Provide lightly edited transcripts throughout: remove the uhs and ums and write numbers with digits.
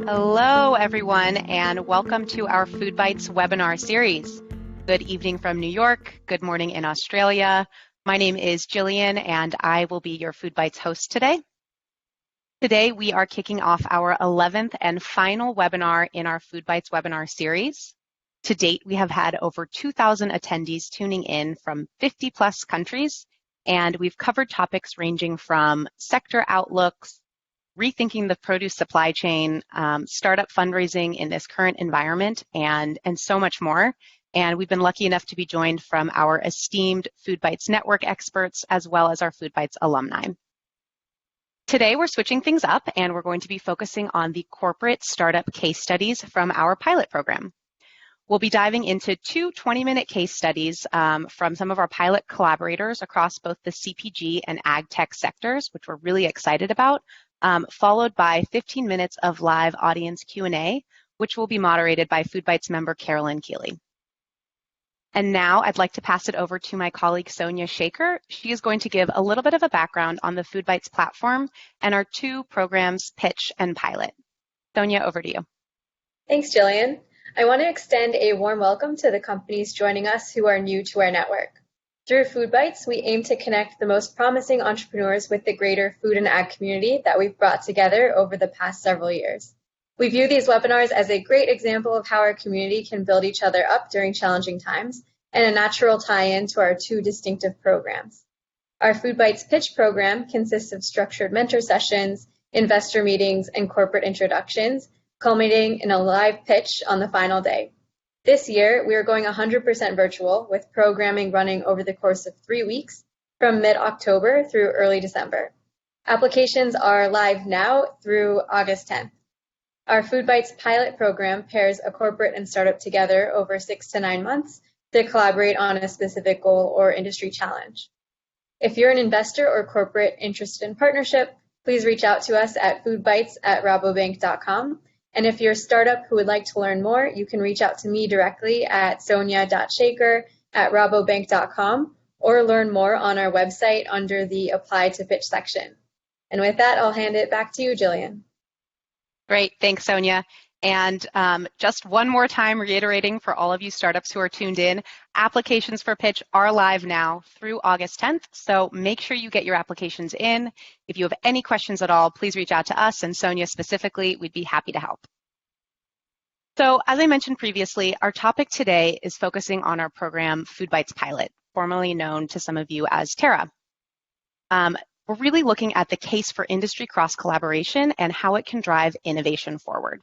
Hello, everyone, and welcome to our FoodBytes webinar series. Good evening from New York. Good morning in Australia. My name is Jillian, and I will be your FoodBytes host today. Today, we are kicking off our 11th and final webinar in our FoodBytes webinar series. To date, we have had over 2,000 attendees tuning in from 50 plus countries, and we've covered topics ranging from sector outlooks, rethinking the produce supply chain, startup fundraising in this current environment, and so much more. And we've been lucky enough to be joined from our esteemed FoodBytes network experts, as well as our FoodBytes alumni. Today, we're switching things up, and we're going to be focusing on the corporate startup case studies from our pilot program. We'll be diving into two 20-minute case studies from some of our pilot collaborators across both the CPG and ag tech sectors, which we're really excited about, followed by 15 minutes of live audience Q&A, which will be moderated by FoodBytes member Carolyn Keeley. And now I'd like to pass it over to my colleague Sonia Shaker. She is going to give a little bit of a background on the FoodBytes platform and our two programs, Pitch and Pilot. Sonia, over to you. Thanks, Jillian. I want to extend a warm welcome to the companies joining us who are new to our network. Through FoodBytes, we aim to connect the most promising entrepreneurs with the greater food and ag community that we've brought together over the past several years. We view these webinars as a great example of how our community can build each other up during challenging times and a natural tie-in to our two distinctive programs. Our FoodBytes Pitch program consists of structured mentor sessions, investor meetings, and corporate introductions, culminating in a live pitch on the final day. This year, we are going 100% virtual, with programming running over the course of 3 weeks from mid-October through early December. Applications are live now through August 10th. Our FoodBytes pilot program pairs a corporate and startup together over 6 to 9 months to collaborate on a specific goal or industry challenge. If you're an investor or corporate interested in partnership, please reach out to us at foodbytes@rabobank.com. And if you're a startup who would like to learn more, you can reach out to me directly at sonia.shaker@rabobank.com or learn more on our website under the Apply to Pitch section. And with that, I'll hand it back to you, Jillian. Great, thanks, Sonia. And just one more time reiterating for all of you startups who are tuned in, applications for Pitch are live now through August 10th, so make sure you get your applications in. If you have any questions at all, please reach out to us and Sonia specifically. We'd be happy to help. So as I mentioned previously, our topic today is focusing on our program FoodBytes Pilot, formerly known to some of you as TERRA. We're really looking at the case for industry cross-collaboration and how it can drive innovation forward.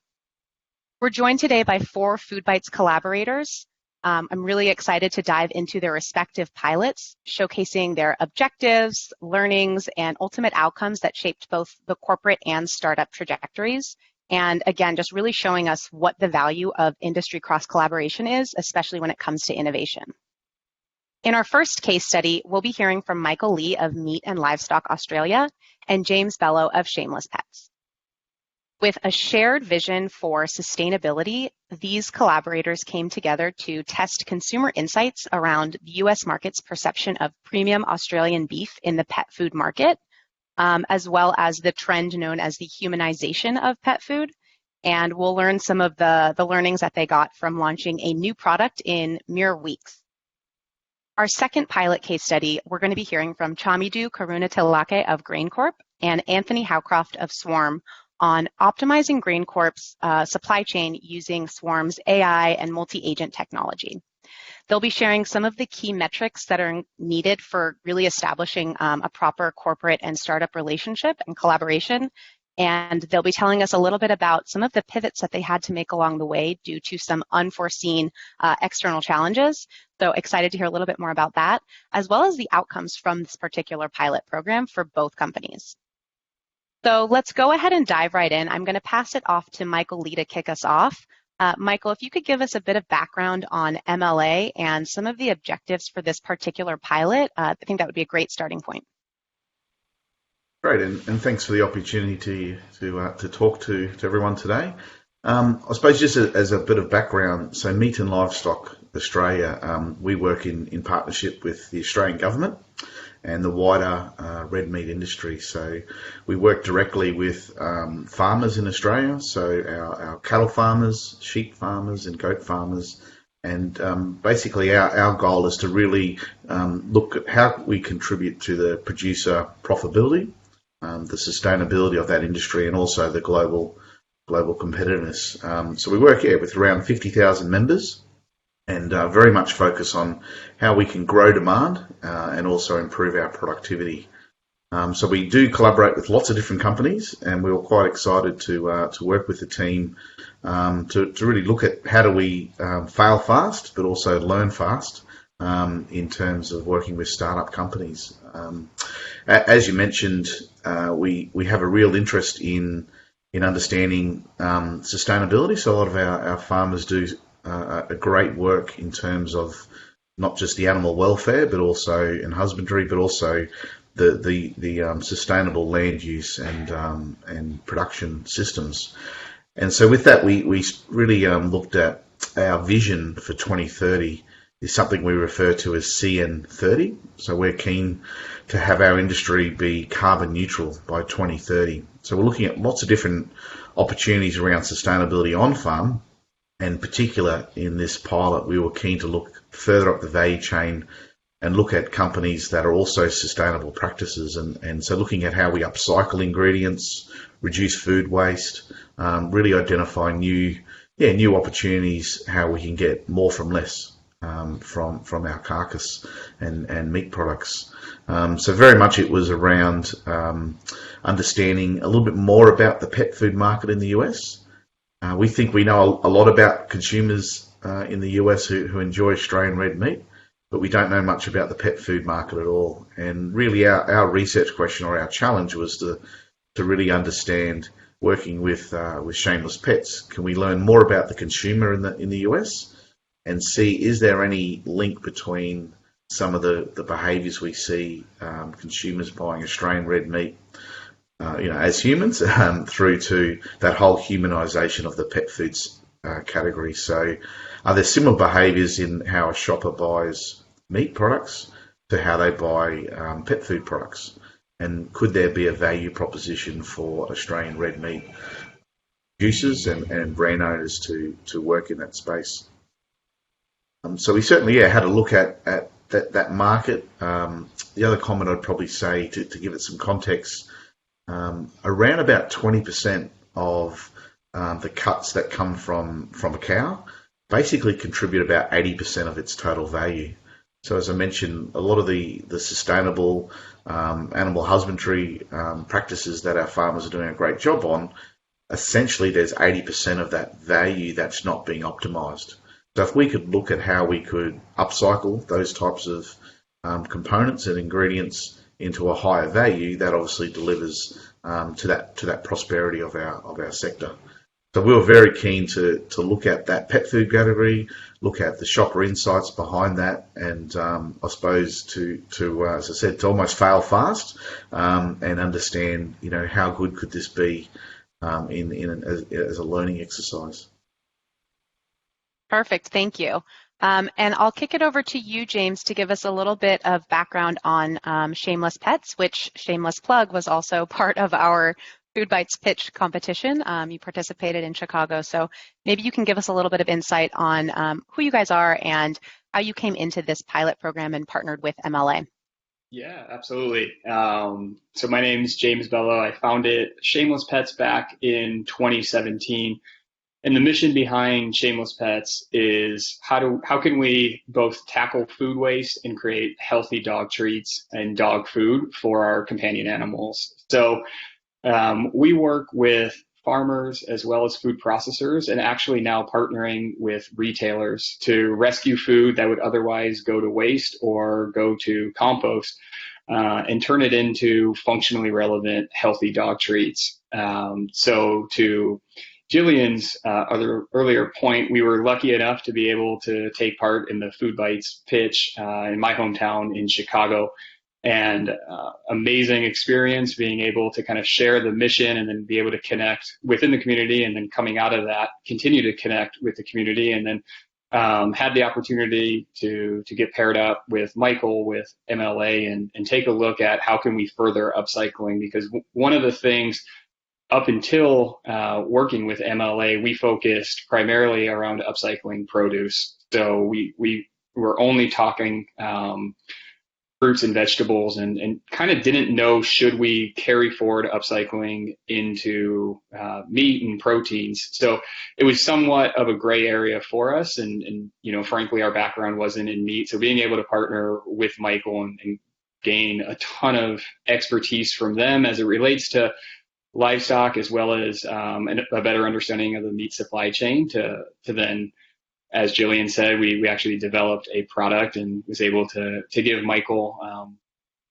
We're joined today by 4 FoodBytes collaborators. I'm really excited to dive into their respective pilots, showcasing their objectives, learnings, and ultimate outcomes that shaped both the corporate and startup trajectories. And again, just really showing us what the value of industry cross-collaboration is, especially when it comes to innovation. In our first case study, we'll be hearing from Michael Lee of Meat and Livestock Australia and James Bello of Shameless Pets. With a shared vision for sustainability, these collaborators came together to test consumer insights around the U.S. market's perception of premium Australian beef in the pet food market, as well as the trend known as the humanization of pet food. And we'll learn some of the learnings that they got from launching a new product in mere weeks. Our second pilot case study, we're going to be hearing from Chamidu Karunathilake of GrainCorp and Anthony Howcroft of Swarm on optimizing GrainCorp's supply chain using Swarm's AI and multi-agent technology. They'll be sharing some of the key metrics that are needed for really establishing a proper corporate and startup relationship and collaboration. And they'll be telling us a little bit about some of the pivots that they had to make along the way due to some unforeseen external challenges. So excited to hear a little bit more about that, as well as the outcomes from this particular pilot program for both companies. So let's go ahead and dive right in. I'm going to pass it off to Michael Lee to kick us off. Michael, if you could give us a bit of background on MLA and some of the objectives for this particular pilot, I think that would be a great starting point. Great, and thanks for the opportunity to talk to everyone today. I suppose just as a bit of background, so Meat and Livestock Australia, we work in partnership with the Australian government, and the wider red meat industry. So we work directly with farmers in Australia, so our cattle farmers, sheep farmers and goat farmers, and basically our goal is to really look at how we contribute to the producer profitability, the sustainability of that industry, and also the global competitiveness. So we work with around 50,000 members, and very much focus on how we can grow demand and also improve our productivity. So we do collaborate with lots of different companies, and we were quite excited to work with the team to really look at how do we fail fast, but also learn fast in terms of working with startup companies. As you mentioned, we have a real interest in understanding sustainability. So a lot of our farmers do a great work in terms of not just the animal welfare, but also in husbandry, but also the sustainable land use and production systems. And so with that, we really looked at our vision for 2030 is something we refer to as CN30. So we're keen to have our industry be carbon neutral by 2030. So we're looking at lots of different opportunities around sustainability on farm, and in particular in this pilot, we were keen to look further up the value chain and look at companies that are also sustainable practices. And so looking at how we upcycle ingredients, reduce food waste, really identify new opportunities, how we can get more from less from our carcass and meat products. So very much it was around understanding a little bit more about the pet food market in the US. We think we know a lot about consumers in the US who enjoy Australian red meat, but we don't know much about the pet food market at all. And really our research question or our challenge was to really understand, working with Shameless Pets, can we learn more about the consumer in the US and see, is there any link between some of the behaviours we see consumers buying Australian red meat as humans through to that whole humanisation of the pet foods category. So are there similar behaviours in how a shopper buys meat products to how they buy pet food products? And could there be a value proposition for Australian red meat producers and brand owners to work in that space? So we certainly had a look at that market. The other comment I'd probably say, to give it some context, around about 20% of the cuts that come from a cow basically contribute about 80% of its total value. So as I mentioned, a lot of the sustainable animal husbandry practices that our farmers are doing a great job on, essentially there's 80% of that value that's not being optimised. So if we could look at how we could upcycle those types of components and ingredients into a higher value, that obviously delivers to that prosperity of our sector. So we were very keen to look at that pet food category, look at the shopper insights behind that, and I suppose to as I said, to almost fail fast and understand, how good could this be as a learning exercise. Perfect, thank you. And I'll kick it over to you, James, to give us a little bit of background on Shameless Pets, which, shameless plug, was also part of our FoodBytes pitch competition. You participated in Chicago, so maybe you can give us a little bit of insight on who you guys are and how you came into this pilot program and partnered with MLA. Yeah, absolutely. So my name's James Bello. I founded Shameless Pets back in 2017. And the mission behind Shameless Pets is how can we both tackle food waste and create healthy dog treats and dog food for our companion animals. So we work with farmers as well as food processors, and actually now partnering with retailers to rescue food that would otherwise go to waste or go to compost and turn it into functionally relevant, healthy dog treats. So to Jillian's earlier point, we were lucky enough to be able to take part in the FoodBytes pitch in my hometown in Chicago, and amazing experience being able to kind of share the mission and then be able to connect within the community, and then coming out of that, continue to connect with the community, and then had the opportunity to get paired up with Michael with MLA and take a look at how can we further upcycling, because one of the things up until working with MLA, we focused primarily around upcycling produce. So we were only talking fruits and vegetables, and kind of didn't know, should we carry forward upcycling into meat and proteins. So it was somewhat of a gray area for us, and frankly, our background wasn't in meat. So being able to partner with Michael and gain a ton of expertise from them as it relates to livestock, as well as a better understanding of the meat supply chain, to then, as Jillian said, we actually developed a product and was able to give Michael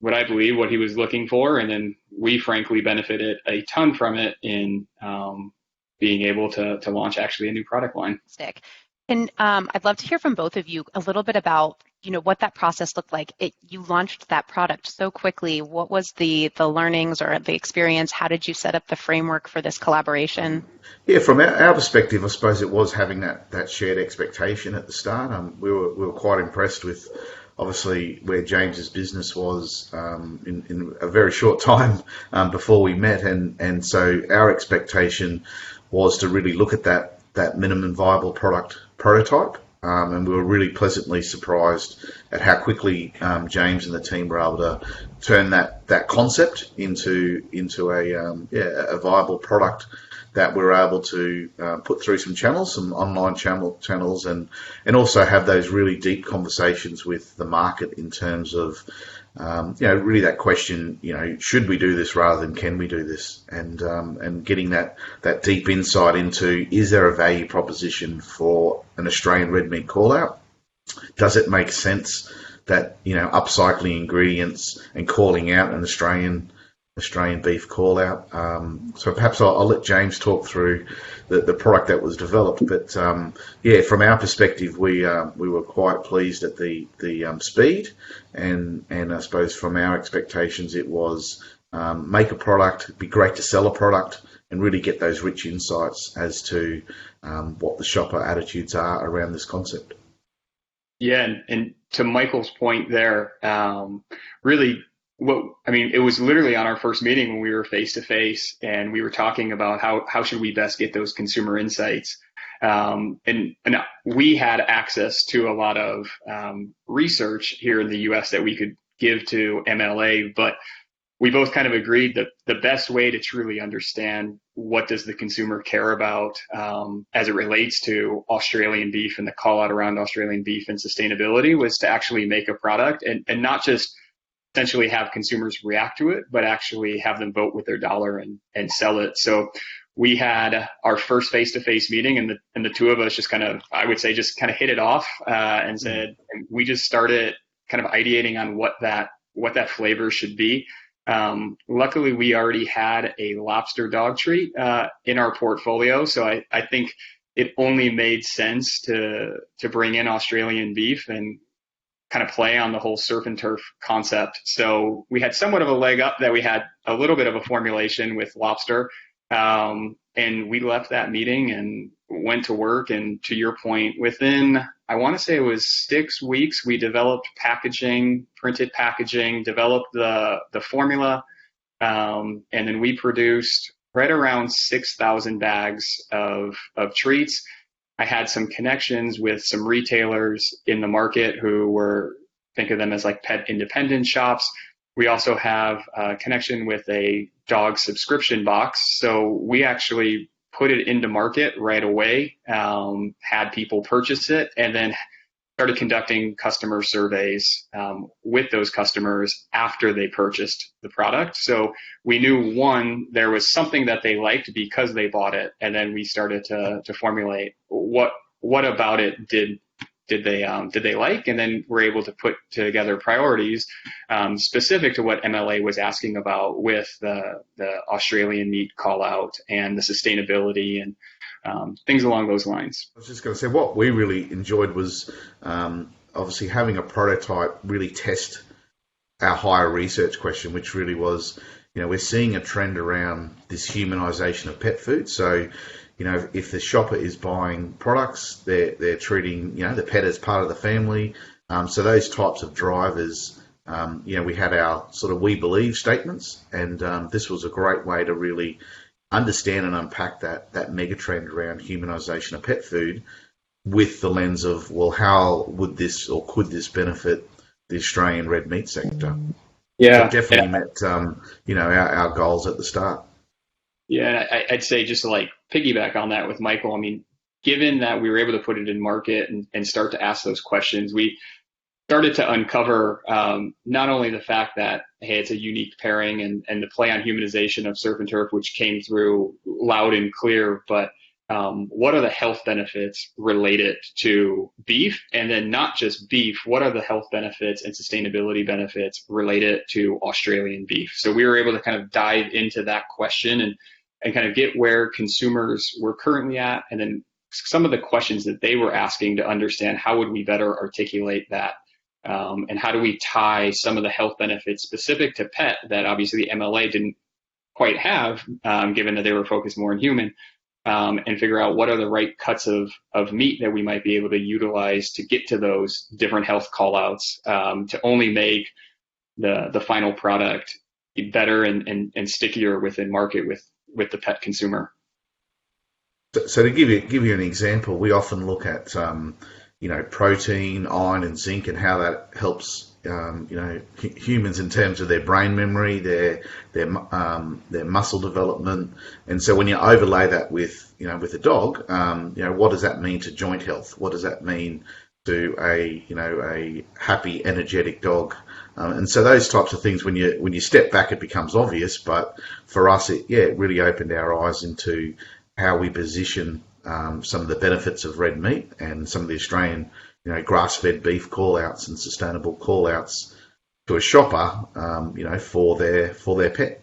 what I believe what he was looking for, and then we frankly benefited a ton from it in being able to launch actually a new product line. And I'd love to hear from both of you a little bit about what that process looked like. You launched that product so quickly. What was the learnings or the experience? How did you set up the framework for this collaboration? Yeah, from our perspective, I suppose it was having that shared expectation at the start. We were quite impressed with, obviously, where James's business was in a very short time before we met, and so our expectation was to really look at that minimum viable product prototype. And we were really pleasantly surprised at how quickly James and the team were able to turn that concept into a viable product that we were able to put through some channels, some online channels, and also have those really deep conversations with the market in terms of really that question, should we do this rather than can we do this, and getting that deep insight into, is there a value proposition for an Australian red meat call out? Does it make sense that upcycling ingredients and calling out an Australian beef call out? So perhaps I'll let James talk through the product that was developed. But from our perspective, we were quite pleased at the speed, and I suppose from our expectations, it was make a product, it'd be great to sell a product, and really get those rich insights as to what the shopper attitudes are around this concept. Yeah, and to Michael's point there, really. It was literally on our first meeting when we were face to face, and we were talking about how should we best get those consumer insights. And we had access to a lot of research here in the U.S. that we could give to MLA, but we both kind of agreed that the best way to truly understand what does the consumer care about as it relates to Australian beef and the call out around Australian beef and sustainability was to actually make a product and not just essentially have consumers react to it, but actually have them vote with their dollar and sell it. So we had our first face-to-face meeting, and the two of us just kind of hit it off and said, we just started kind of ideating on what that flavor should be. Luckily, we already had a lobster dog treat in our portfolio, so I think it only made sense to bring in Australian beef and kind of play on the whole surf and turf concept. So we had somewhat of a leg up that we had a little bit of a formulation with lobster. And we left that meeting and went to work. And to your point, within, I want to say it was 6 weeks, we developed packaging, printed packaging, developed the formula. And then we produced right around 6,000 bags of treats. I had some connections with some retailers in the market who were, think of them as like pet independent shops. We also have a connection with a dog subscription box. So we actually put it into market right away, had people purchase it, and then started conducting customer surveys with those customers after they purchased the product. So we knew, one, there was something that they liked because they bought it, and then we started to formulate what about it did they like, and then we're able to put together priorities specific to what MLA was asking about with the Australian meat call out and the sustainability and things along those lines. I was just going to say, what we really enjoyed was obviously having a prototype really test our higher research question, which really was, we're seeing a trend around this humanisation of pet food. So, if the shopper is buying products, they're treating, the pet as part of the family. So those types of drivers, we had our sort of "we believe" statements, and this was a great way to really understand and unpack that mega trend around humanisation of pet food with the lens of, well, how would this or could this benefit the Australian red meat sector? Yeah, so definitely met our goals at the start. Yeah, I'd say, just to like piggyback on that with Michael, I mean, given that we were able to put it in market and start to ask those questions, we started to uncover not only the fact that, hey, it's a unique pairing and the play on humanization of surf and turf, which came through loud and clear, but what are the health benefits related to beef? And then not just beef, what are the health benefits and sustainability benefits related to Australian beef? So we were able to kind of dive into that question and kind of get where consumers were currently at, and then some of the questions that they were asking to understand how would we better articulate that. And how do we tie some of the health benefits specific to pet that obviously the MLA didn't quite have, given that they were focused more on human, and figure out what are the right cuts of meat that we might be able to utilize to get to those different health callouts, to only make the final product better and stickier within market with the pet consumer. So to give you an example, we often look at protein, iron, and zinc, and how that helps humans in terms of their brain memory, their muscle development. And so when you overlay that with a dog, what does that mean to joint health? What does that mean to a happy, energetic dog? And so those types of things, when you step back, it becomes obvious. But for us, it really opened our eyes into how we position some of the benefits of red meat and some of the Australian, grass-fed beef call-outs and sustainable call-outs to a shopper, for their pet.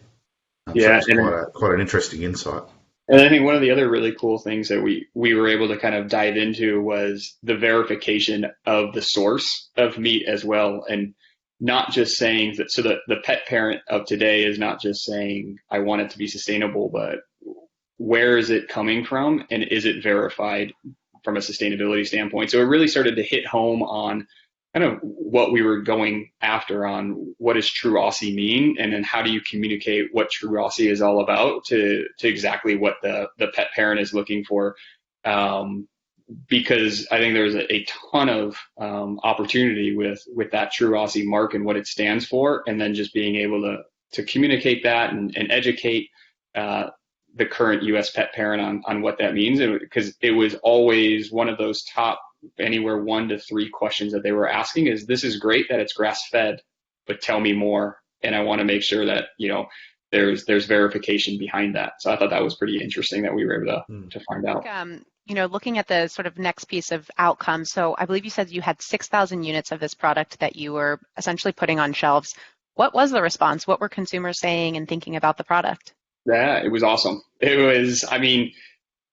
Yeah, so it's quite an interesting insight. And I think one of the other really cool things that we were able to kind of dive into was the verification of the source of meat as well, and not just saying that. So the pet parent of today is not just saying, I want it to be sustainable, but where is it coming from, and is it verified from a sustainability standpoint? So it really started to hit home on kind of what we were going after on what does true Aussie mean, and then how do you communicate what true Aussie is all about to exactly what the pet parent is looking for. Because I think there's a ton of opportunity with that true Aussie mark and what it stands for, and then just being able to communicate that and educate the current U.S. pet parent on what that means. Because it was always one of those top, anywhere 1 to 3 questions that they were asking is, this is great that it's grass fed, but tell me more. And I want to make sure that, there's verification behind that. So I thought that was pretty interesting that we were able to find out. Looking at the sort of next piece of outcomes. So I believe you said you had 6,000 units of this product that you were essentially putting on shelves. What was the response? What were consumers saying and thinking about the product? Yeah, it was awesome. It was,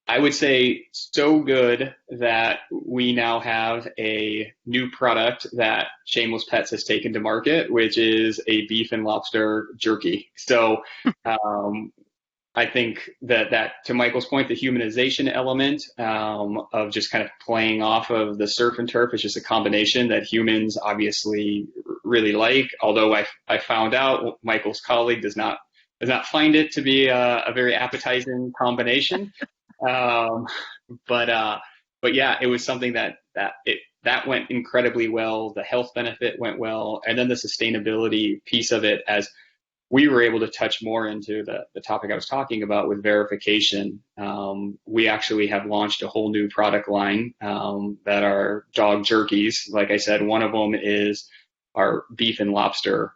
I would say so good that we now have a new product that Shameless Pets has taken to market, which is a beef and lobster jerky. So I think that to Michael's point, the humanization element of just kind of playing off of the surf and turf is just a combination that humans obviously really like. Although I found out Michael's colleague does not find it to be a very appetizing combination. But yeah, it was something that went incredibly well. The health benefit went well. And then the sustainability piece of it, as we were able to touch more into the topic I was talking about with verification. We actually have launched a whole new product line that are dog jerkies. Like I said, one of them is our beef and lobster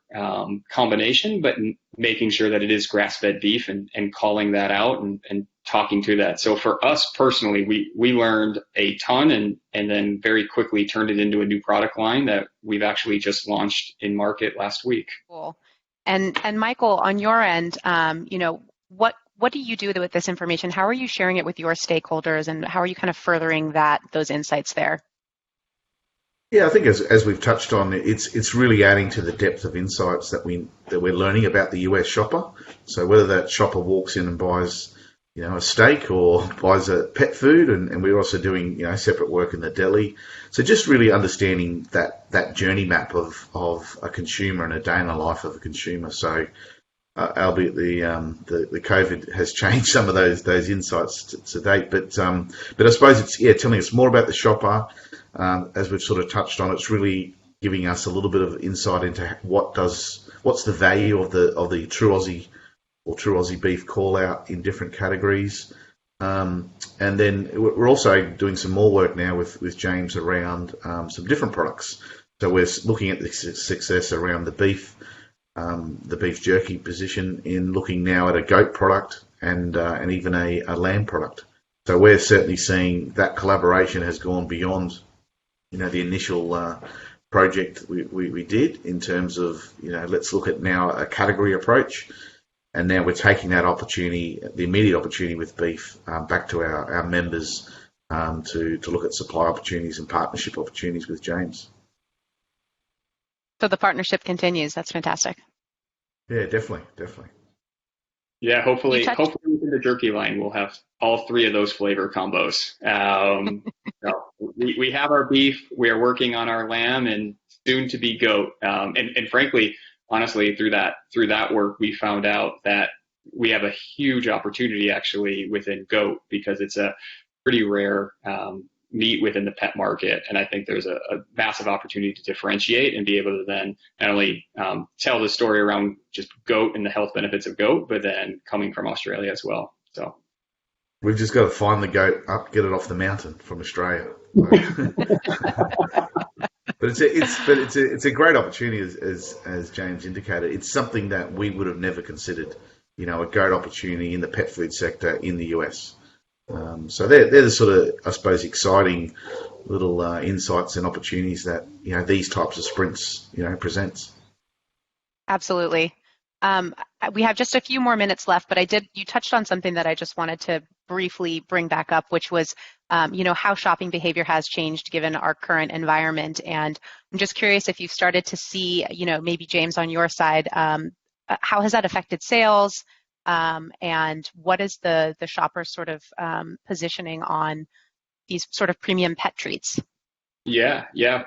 combination, but making sure that it is grass-fed beef and calling that out and talking to that. So for us personally, we learned a ton and then very quickly turned it into a new product line that we've actually just launched in market last week. Cool. And Michael, on your end, what do you do with this information? How are you sharing it with your stakeholders, and how are you kind of furthering those insights there? Yeah, I think as we've touched on, it's really adding to the depth of insights that we're learning about the US shopper. So whether that shopper walks in and buys, a steak or buys a pet food, and we're also doing, separate work in the deli. So just really understanding that journey map of a consumer and a day in the life of a consumer. So, albeit the COVID has changed some of those insights to date, but I suppose it's telling us more about the shopper, as we've sort of touched on. It's really giving us a little bit of insight into what's the value of the true Aussie or true Aussie beef call out in different categories. And then we're also doing some more work now with James around some different products. So we're looking at the success around the beef jerky position, in looking now at a goat product and even a lamb product. So we're certainly seeing that collaboration has gone beyond, the initial project we did in terms of, let's look at now a category approach. And now we're taking that opportunity, the immediate opportunity with beef, back to our members to look at supply opportunities and partnership opportunities with James. So the partnership continues. That's fantastic. Yeah, definitely. Yeah, hopefully within the jerky line, we'll have all three of those flavor combos. So we have our beef, we are working on our lamb, and soon to be goat. And frankly, honestly, through that work, we found out that we have a huge opportunity actually within goat, because it's a pretty rare meat within the pet market. And I think there's a massive opportunity to differentiate and be able to then not only tell the story around just goat and the health benefits of goat, but then coming from Australia as well. So we've just got to find the goat up, get it off the mountain from Australia. But it's a great opportunity, as James indicated. It's something that we would have never considered, a goat opportunity in the pet food sector in the US. So they're the sort of, I suppose, exciting little insights and opportunities that these types of sprints presents. Absolutely. We have just a few more minutes left, but you touched on something that I just wanted to briefly bring back up, which was how shopping behavior has changed given our current environment. And I'm just curious if you've started to see, maybe James on your side, how has that affected sales? And what is the shopper sort of positioning on these sort of premium pet treats? Yeah,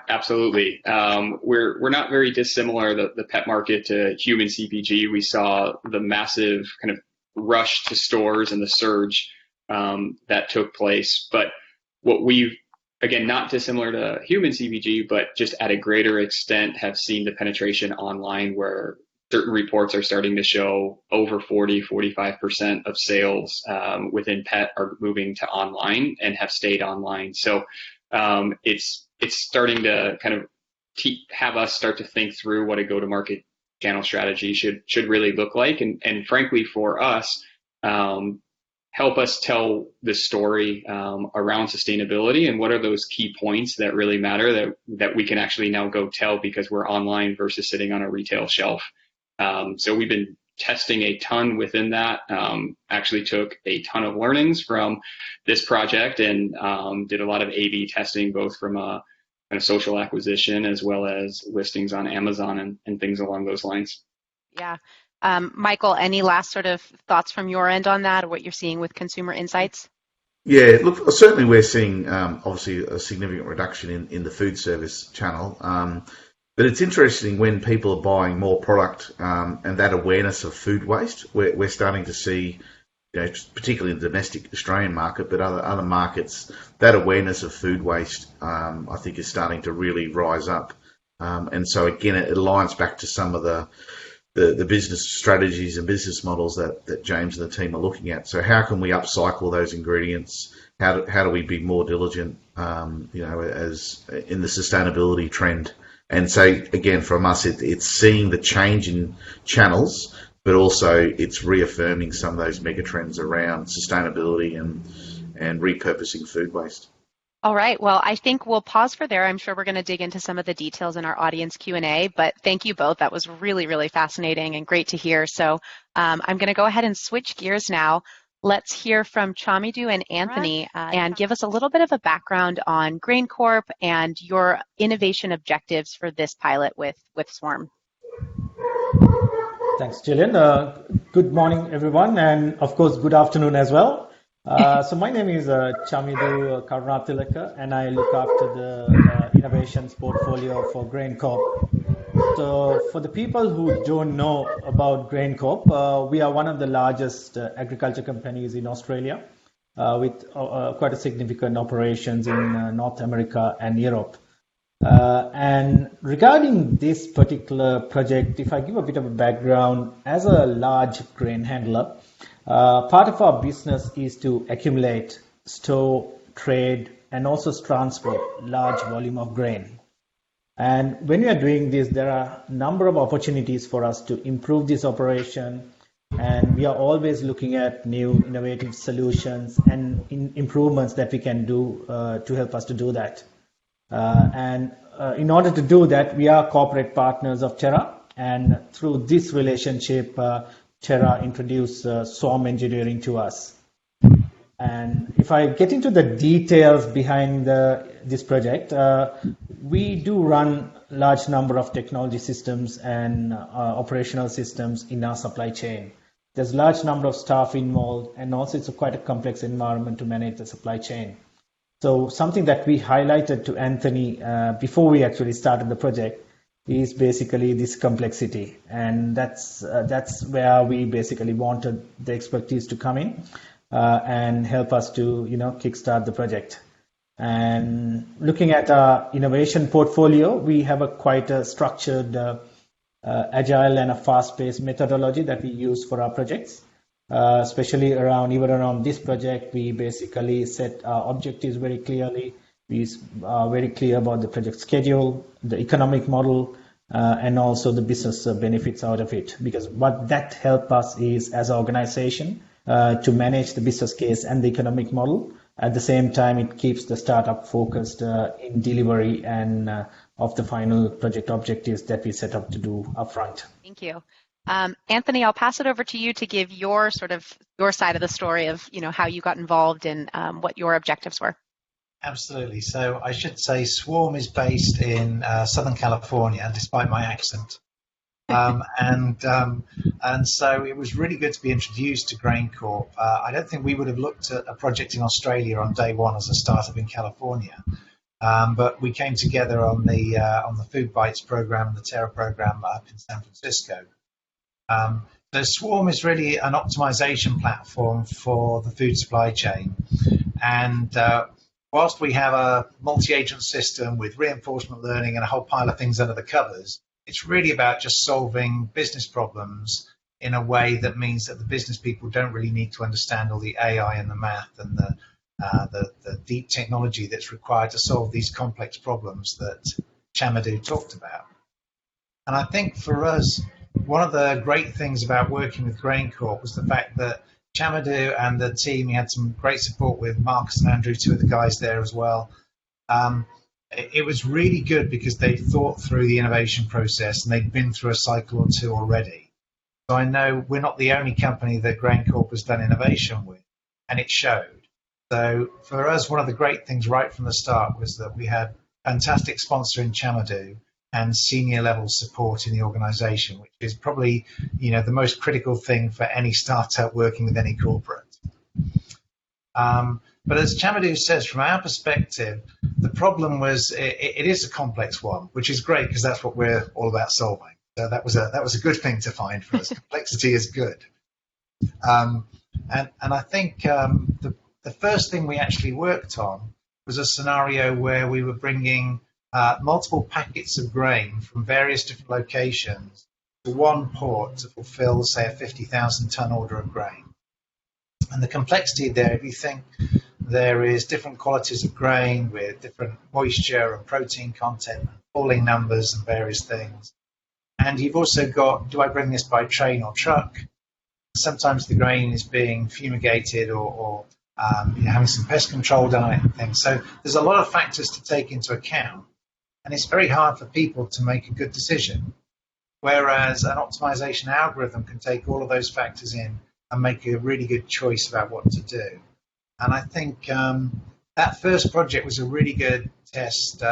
absolutely. We're not very dissimilar, the pet market, to human CPG. We saw the massive kind of rush to stores and the surge that took place. But what we've, again, not dissimilar to human CPG, but just at a greater extent, have seen the penetration online, where certain reports are starting to show over 45% of sales within pet are moving to online and have stayed online. So it's starting to kind of have us start to think through what a go-to-market channel strategy should really look like, and frankly for us, help us tell the story around sustainability and what are those key points that really matter that we can actually now go tell because we're online versus sitting on a retail shelf. So we've been testing a ton within that, actually took a ton of learnings from this project and did a lot of A/B testing, both from a kind of social acquisition as well as listings on Amazon and things along those lines. Yeah. Michael, any last sort of thoughts from your end on that, or what you're seeing with consumer insights? Yeah, look, certainly we're seeing obviously a significant reduction in the food service channel. But it's interesting when people are buying more product and that awareness of food waste. We're starting to see, particularly in the domestic Australian market, but other markets, that awareness of food waste, I think, is starting to really rise up. And so again, it aligns back to some of the business strategies and business models that James and the team are looking at. So how can we upcycle those ingredients? How do we be more diligent, as in the sustainability trend? And so, again, from us, it's seeing the change in channels, but also it's reaffirming some of those megatrends around sustainability and repurposing food waste. All right. Well, I think we'll pause for there. I'm sure we're going to dig into some of the details in our audience Q&A, but thank you both. That was really, really fascinating and great to hear. So I'm going to go ahead and switch gears now. Let's hear from Chamidu and Anthony and give us a little bit of a background on GrainCorp and your innovation objectives for this pilot with Swarm. Thanks, Gillian. Good morning, everyone, and of course, good afternoon as well. So my name is Chamidu Karunathilake, and I look after the innovations portfolio for GrainCorp. So for the people who don't know about GrainCorp, we are one of the largest agriculture companies in Australia with quite a significant operations in North America and Europe. And regarding this particular project, if I give a bit of a background, as a large grain handler, part of our business is to accumulate, store, trade, and also transport large volume of grain. And when we are doing this, there are a number of opportunities for us to improve this operation, and we are always looking at new innovative solutions and improvements that we can do to help us to do that. And in order to do that, we are corporate partners of TERRA, and through this relationship, TERRA introduced swarm engineering to us. And if I get into the details behind this project, we do run large number of technology systems and operational systems in our supply chain. There's large number of staff involved, and also it's quite a complex environment to manage the supply chain. So something that we highlighted to Anthony before we actually started the project is basically this complexity, and that's where we basically wanted the expertise to come in and help us to kickstart the project. And looking at our innovation portfolio, we have quite a structured, agile and a fast-paced methodology that we use for our projects. Especially around this project, we basically set our objectives very clearly. We are very clear about the project schedule, the economic model, and also the business benefits out of it. Because what that helps us is, as an organization, to manage the business case and the economic model. At the same time, it keeps the startup focused in delivery and of the final project objectives that we set up to do upfront. Thank you. Anthony, I'll pass it over to you to give your side of the story of how you got involved and what your objectives were. Absolutely. So I should say Swarm is based in Southern California, despite my accent. And so it was really good to be introduced to GrainCorp. I don't think we would have looked at a project in Australia on day one as a startup in California. But we came together on the FoodBytes program and the TERRA program up in San Francisco. The Swarm is really an optimization platform for the food supply chain. And whilst we have a multi-agent system with reinforcement learning and a whole pile of things under the covers, it's really about just solving business problems in a way that means that the business people don't really need to understand all the AI and the math and the deep technology that's required to solve these complex problems that Chamidu talked about. And I think for us, one of the great things about working with GrainCorp was the fact that Chamidu and the team, we had some great support with Marcus and Andrew, two of the guys there as well. It was really good because they thought through the innovation process and they'd been through a cycle or two already. So I know we're not the only company that GrainCorp has done innovation with, and it showed. So for us, one of the great things right from the start was that we had fantastic sponsor in Chamidu and senior level support in the organization, which is probably the most critical thing for any startup working with any corporate. But as Chamidu says, from our perspective, the problem was it is a complex one, which is great because that's what we're all about solving. So that was a good thing to find for us. Complexity is good. And I think the first thing we actually worked on was a scenario where we were bringing multiple packets of grain from various different locations to one port to fulfill, say, a 50,000 ton order of grain. And the complexity there, if you think there is different qualities of grain with different moisture and protein content, and falling numbers and various things. And you've also got, do I bring this by train or truck? Sometimes the grain is being fumigated or having some pest control done on it and things. So there's a lot of factors to take into account. And it's very hard for people to make a good decision. Whereas an optimization algorithm can take all of those factors in and make a really good choice about what to do. And I think that first project was a really good test.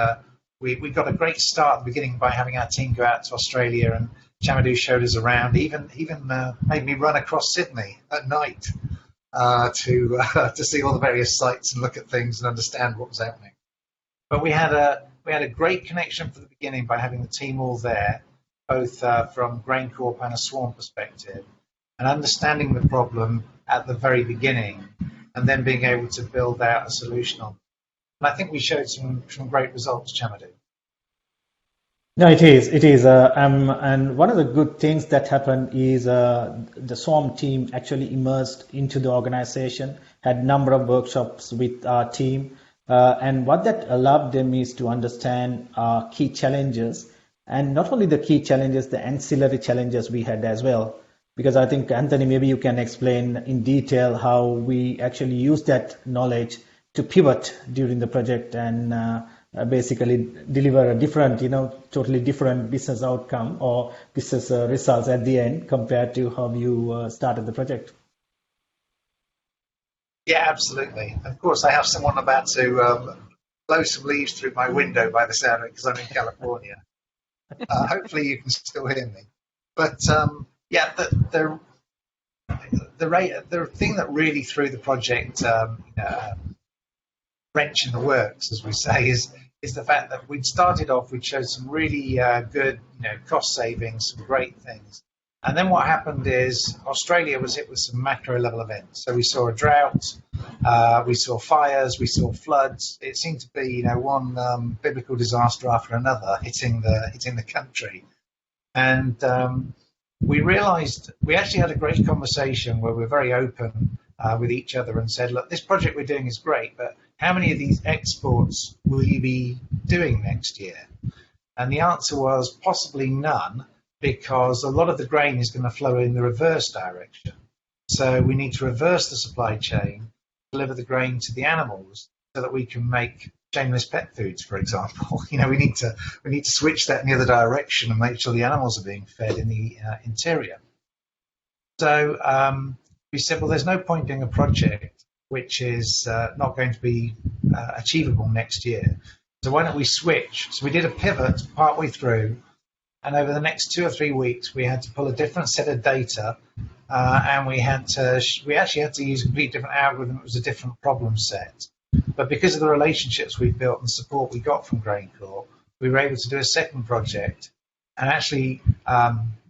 We got a great start at the beginning by having our team go out to Australia Chamidu showed us around, even made me run across Sydney at night to see all the various sites and look at things and understand what was happening. But we had a great connection from the beginning by having the team all there, both from GrainCorp and a swarm perspective, and understanding the problem at the very beginning, and then being able to build out a solution on it. And I think we showed some great results, Chamidu. No, it is. And one of the good things that happened is the SWARM team actually immersed into the organization, had a number of workshops with our team, and what that allowed them is to understand key challenges, and not only the key challenges, the ancillary challenges we had as well. Because I think, Anthony, maybe you can explain in detail how we actually use that knowledge to pivot during the project and basically deliver a different, totally different business outcome or business results at the end compared to how you started the project. Yeah, absolutely. Of course, I have someone about to blow some leaves through my window by the sound of it because I'm in California. Hopefully you can still hear me. But yeah, the thing that really threw the project wrench in the works, as we say, is the fact that we'd started off, we'd showed some really good, cost savings, some great things. And then what happened is Australia was hit with some macro level events. So we saw a drought, we saw fires, we saw floods. It seemed to be, one biblical disaster after another hitting the country. And we realized we actually had a great conversation where we were very open with each other and said, look, this project we're doing is great, but how many of these exports will you be doing next year? And the answer was possibly none, because a lot of the grain is going to flow in the reverse direction. So we need to reverse the supply chain, deliver the grain to the animals so that we can make shameless pet foods, for example. We need to switch that in the other direction and make sure the animals are being fed in the interior. So we said, well, there's no point doing a project which is not going to be achievable next year. So why don't we switch? So we did a pivot partway through, and over the next 2 or 3 weeks, we had to pull a different set of data, and we actually had to use a completely different algorithm. It was a different problem set. But because of the relationships we built and support we got from GrainCorp, we were able to do a second project. And actually,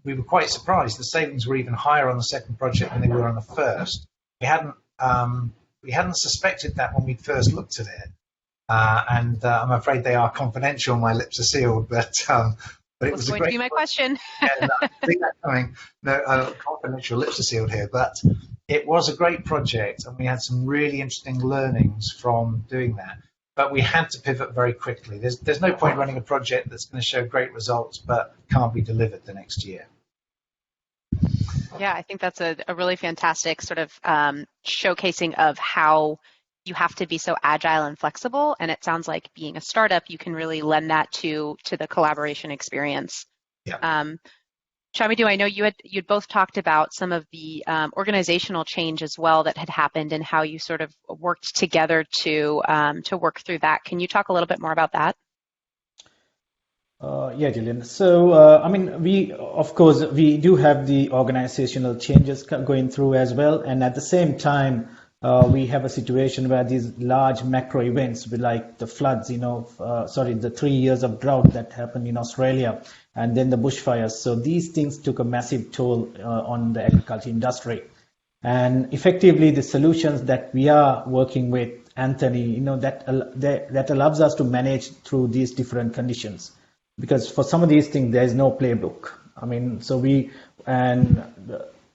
we were quite surprised. The savings were even higher on the second project than they were on the first. We hadn't suspected that when we first looked at it. And I'm afraid they are confidential. My lips are sealed, but it was going to be my question. Yeah, I see that coming. No, confidential lips are sealed here, but it was a great project, and we had some really interesting learnings from doing that. But we had to pivot very quickly. There's no point running a project that's going to show great results but can't be delivered the next year. Yeah, I think that's a really fantastic sort of showcasing of how you have to be so agile and flexible. And it sounds like being a startup, you can really lend that to the collaboration experience. Yeah. Chamidu, I know you'd both talked about some of the organizational change as well that had happened and how you sort of worked together to work through that. Can you talk a little bit more about that? Yeah, Gillian. So, we do have the organizational changes going through as well. And at the same time, we have a situation where these large macro events, like the floods, the 3 years of drought that happened in Australia, and then the bushfires. So these things took a massive toll on the agriculture industry. And effectively, the solutions that we are working with, Anthony, that allows us to manage through these different conditions. Because for some of these things, there is no playbook.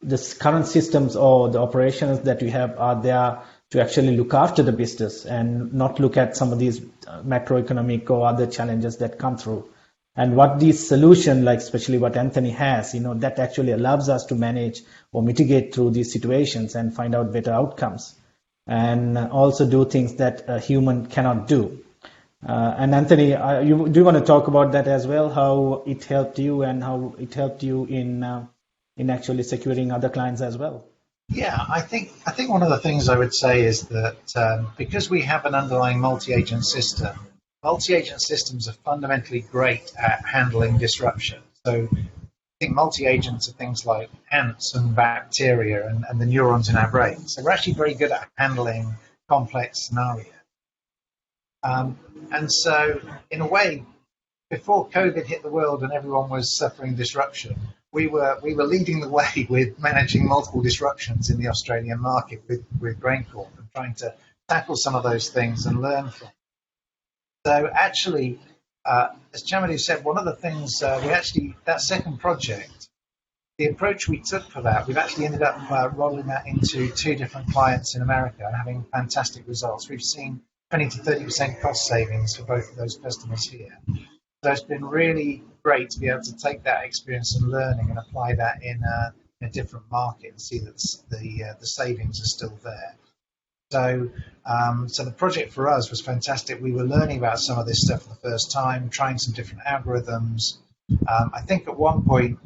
The current systems or the operations that we have are there to actually look after the business and not look at some of these macroeconomic or other challenges that come through. And what these solutions, like especially what Anthony has, that actually allows us to manage or mitigate through these situations and find out better outcomes and also do things that a human cannot do. And Anthony, do you want to talk about that as well, how it helped you and how it helped you in actually securing other clients as well? Yeah, I think one of the things I would say is that because we have an underlying multi-agent system, multi-agent systems are fundamentally great at handling disruption. So think multi-agents are things like ants and bacteria and the neurons in our brains. So we're actually very good at handling complex scenarios. And so, in a way, before COVID hit the world and everyone was suffering disruption, we were leading the way with managing multiple disruptions in the Australian market with GrainCorp and trying to tackle some of those things and learn from. So actually, as Chamidu said, one of the things that second project, the approach we took for that, we've actually ended up rolling that into 2 different clients in America and having fantastic results. We've seen 20 to 30% cost savings for both of those customers here. So it's been really great to be able to take that experience and learning and apply that in a different market and see that the savings are still there. So the project for us was fantastic. We were learning about some of this stuff for the first time, trying some different algorithms. I think at one point,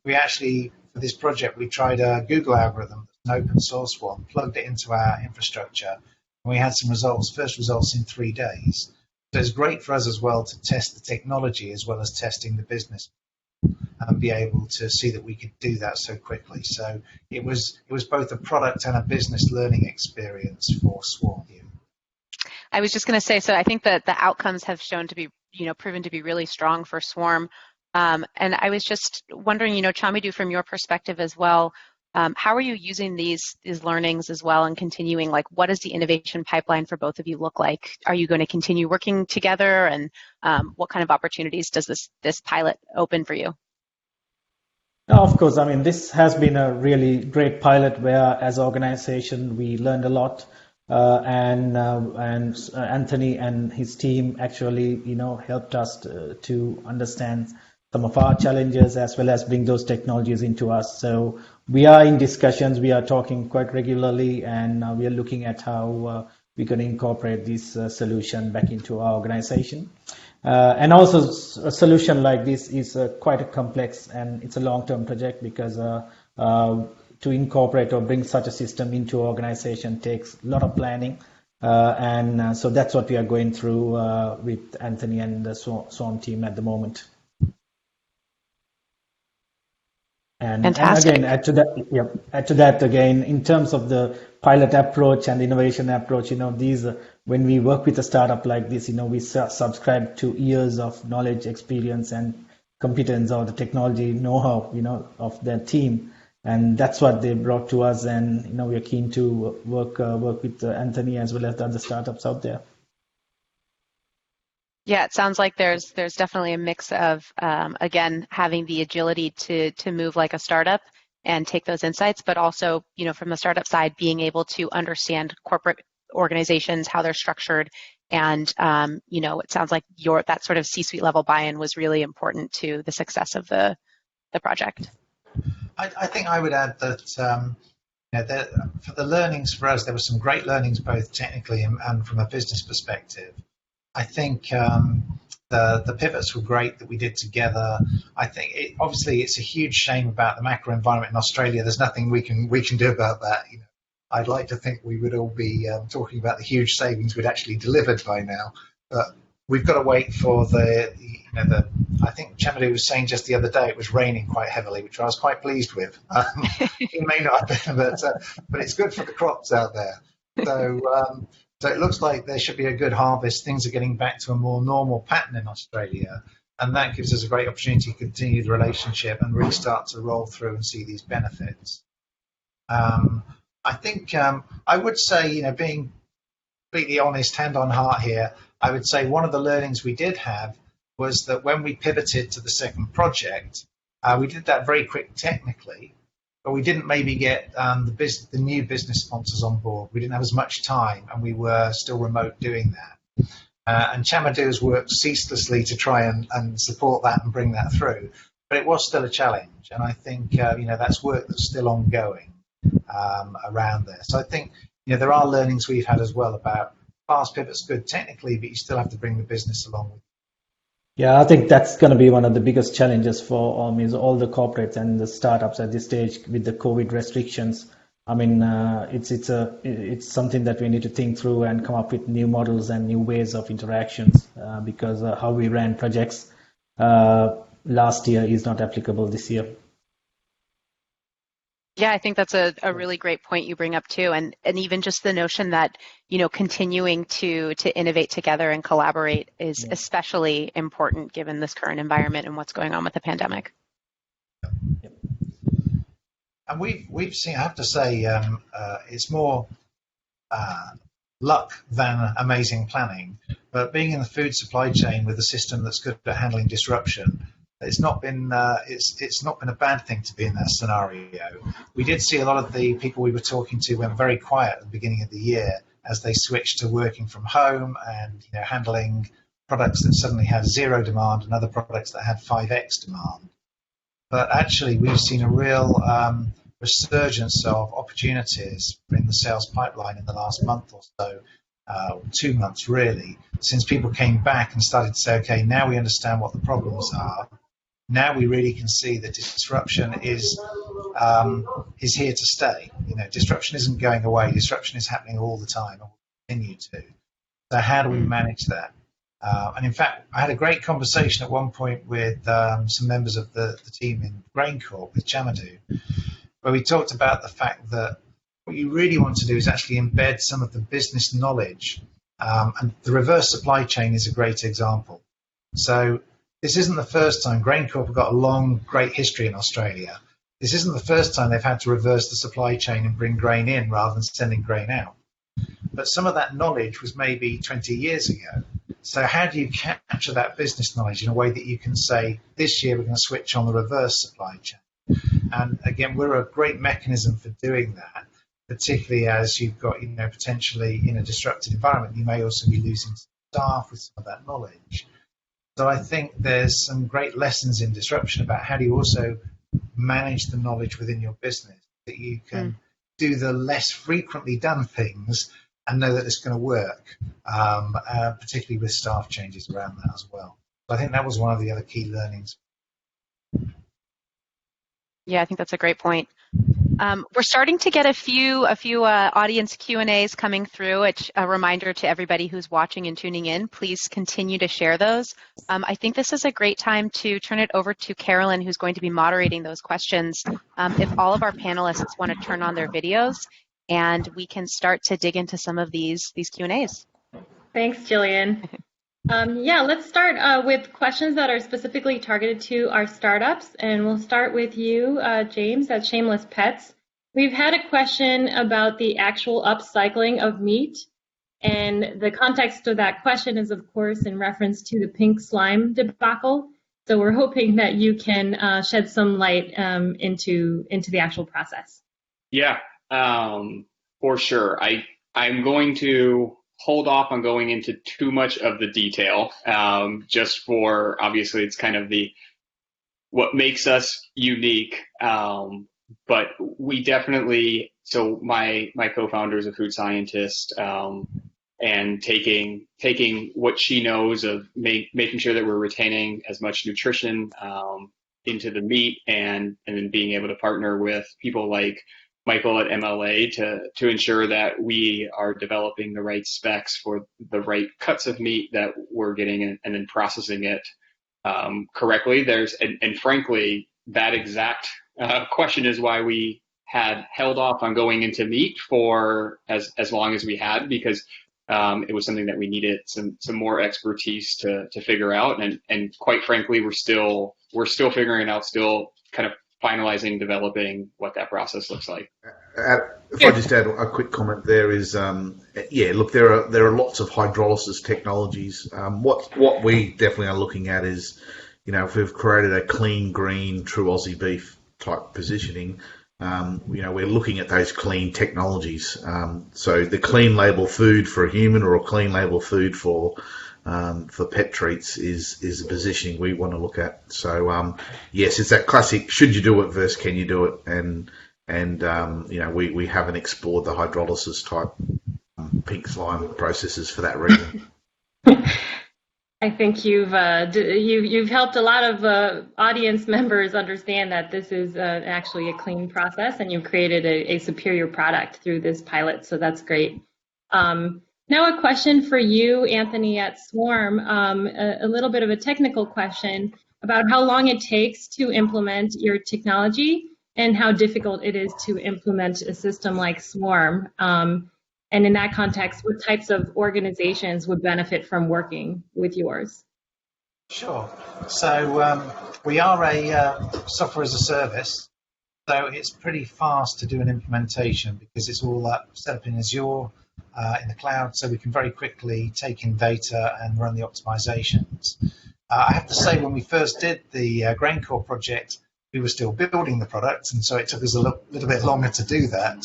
we actually, for this project, we tried a Google algorithm, an open source one, plugged it into our infrastructure, and we had some first results in 3 days. So it's great for us as well to test the technology as well as testing the business and be able to see that we could do that so quickly. So it was both a product and a business learning experience for Swarm. I was just going to say, so I think that the outcomes have shown to be, proven to be really strong for Swarm. And I was just wondering, Chamidu, from your perspective as well, how are you using these learnings as well and continuing, like, what does the innovation pipeline for both of you look like? Are you going to continue working together, and what kind of opportunities does this pilot open for you? Of course, I mean, this has been a really great pilot where, as an organization, we learned a lot, and Anthony and his team actually, helped us to understand some of our challenges as well as bring those technologies into us. So we are in discussions, we are talking quite regularly, and we are looking at how we can incorporate this solution back into our organization. And also a solution like this is quite a complex, and it's a long-term project because to incorporate or bring such a system into an organization takes a lot of planning. And so that's what we are going through with Anthony and the Swarm team at the moment. And again, add to that again, in terms of the pilot approach and innovation approach, when we work with a startup like this, we subscribe to years of knowledge, experience, and competence, or the technology know-how, of their team, and that's what they brought to us. And we are keen to work with Anthony as well as the other startups out there. Yeah, it sounds like there's definitely a mix of, again, having the agility to move like a startup and take those insights, but also, from the startup side, being able to understand corporate organizations, how they're structured, and, it sounds like that sort of C-suite level buy-in was really important to the success of the project. I think I would add that, for the learnings for us, there were some great learnings both technically and from a business perspective. I think the pivots were great that we did together. I think obviously it's a huge shame about the macro environment in Australia. There's nothing we can do about that. I'd like to think we would all be talking about the huge savings we'd actually delivered by now, but we've got to wait for I think Chamidu was saying just the other day it was raining quite heavily, which I was quite pleased with. It may not have been, but it's good for the crops out there. So it looks like there should be a good harvest. Things are getting back to a more normal pattern in Australia, and that gives us a great opportunity to continue the relationship and really start to roll through and see these benefits. I think I would say, being completely honest, hand on heart here, I would say one of the learnings we did have was that when we pivoted to the second project, we did that very quick technically, but we didn't maybe get the new business sponsors on board. We didn't have as much time, and we were still remote doing that. And Chamidu has worked ceaselessly to try and support that and bring that through. But it was still a challenge, and I think that's work that's still ongoing around there. So I think there are learnings we've had as well about fast pivot's good technically, but you still have to bring the business along with you. Yeah, I think that's going to be one of the biggest challenges for is all the corporates and the startups at this stage with the COVID restrictions. I mean, it's something that we need to think through and come up with new models and new ways of interactions because how we ran projects last year is not applicable this year. Yeah, I think that's a really great point you bring up too, and even just the notion that continuing to innovate together and collaborate is especially important given this current environment and what's going on with the pandemic. And we've seen, I have to say, it's more luck than amazing planning. But being in the food supply chain with a system that's good at handling disruption, it's not been a bad thing to be in that scenario. We did see a lot of the people we were talking to went very quiet at the beginning of the year as they switched to working from home and handling products that suddenly had 0 demand and other products that had 5x demand. But actually, we've seen a real resurgence of opportunities in the sales pipeline in the last month or so, 2 months really, since people came back and started to say, okay, now we understand what the problems are. Now we really can see that disruption is here to stay. Disruption isn't going away. Disruption is happening all the time and will continue to. So how do we manage that? And in fact, I had a great conversation at one point with some members of the team in GrainCorp with Chamidu, where we talked about the fact that what you really want to do is actually embed some of the business knowledge, and the reverse supply chain is a great example. So this isn't the first time. GrainCorp have got a long, great history in Australia. This isn't the first time they've had to reverse the supply chain and bring grain in rather than sending grain out. But some of that knowledge was maybe 20 years ago. So how do you capture that business knowledge in a way that you can say, this year we're going to switch on the reverse supply chain? And again, we're a great mechanism for doing that, particularly as you've got, potentially in a disrupted environment, you may also be losing staff with some of that knowledge. So I think there's some great lessons in disruption about how do you also manage the knowledge within your business, that you can do the less frequently done things and know that it's going to work, particularly with staff changes around that as well. So I think that was one of the other key learnings. Yeah, I think that's a great point. We're starting to get a few audience Q&As coming through. It's a reminder to everybody who's watching and tuning in, please continue to share those. I think this is a great time to turn it over to Carolyn, who's going to be moderating those questions. If all of our panelists want to turn on their videos, and we can start to dig into some of these Q&As. Thanks, Jillian. Yeah, let's start with questions that are specifically targeted to our startups, and we'll start with you, James, at Shameless Pets. We've had a question about the actual upcycling of meat, and the context of that question is, of course, in reference to the pink slime debacle. So we're hoping that you can shed some light into the actual process. Yeah, for sure. I'm going to hold off on going into too much of the detail, just for, obviously, it's kind of what makes us unique. But we definitely, so my co-founder is a food scientist, and taking what she knows of making sure that we're retaining as much nutrition into the meat, and then being able to partner with people like Michael at MLA to ensure that we are developing the right specs for the right cuts of meat that we're getting, and then processing it correctly. And frankly, that exact question is why we had held off on going into meat for as long as we had, because it was something that we needed some more expertise to figure out, and quite frankly, we're still figuring out, still kind of finalizing, developing what that process looks like. If I just add a quick comment, there is, look, there are lots of hydrolysis technologies. What we definitely are looking at is, if we've created a clean, green, true Aussie beef type positioning, we're looking at those clean technologies. So the clean label food for a human, or a clean label food for pet treats is the positioning we want to look at. So yes, it's that classic, should you do it versus can you do it, and we haven't explored the hydrolysis type pink slime processes for that reason. I think you've helped a lot of audience members understand that this is actually a clean process, and you've created a superior product through this pilot, so that's great. Now a question for you, Anthony, at Swarm, a little bit of a technical question. about how long it takes to implement your technology and how difficult it is to implement a system like Swarm. And in that context, what types of organizations would benefit from working with yours? Sure. So we are a software as a service, so it's pretty fast to do an implementation because it's all set up in Azure, in the cloud, so we can very quickly take in data and run the optimizations. I have to say, when we first did the GrainCorp project, we were still building the product, and so it took us a little bit longer to do that.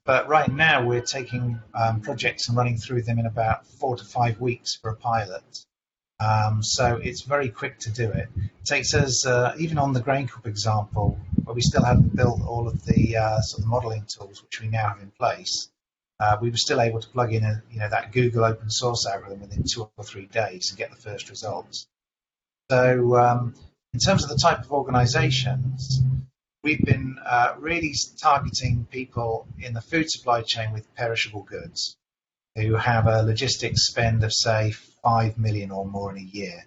But right now, we're taking projects and running through them in about 4 to 5 weeks for a pilot. So it's very quick to do it. It takes us, even on the GrainCorp example, where we still haven't built all of the sort of modeling tools which we now have in place, we were still able to plug in that Google open source algorithm within 2 or 3 days and get the first results. So in terms of the type of organizations, we've been really targeting people in the food supply chain with perishable goods who have a logistics spend of, say, 5 million or more in a year.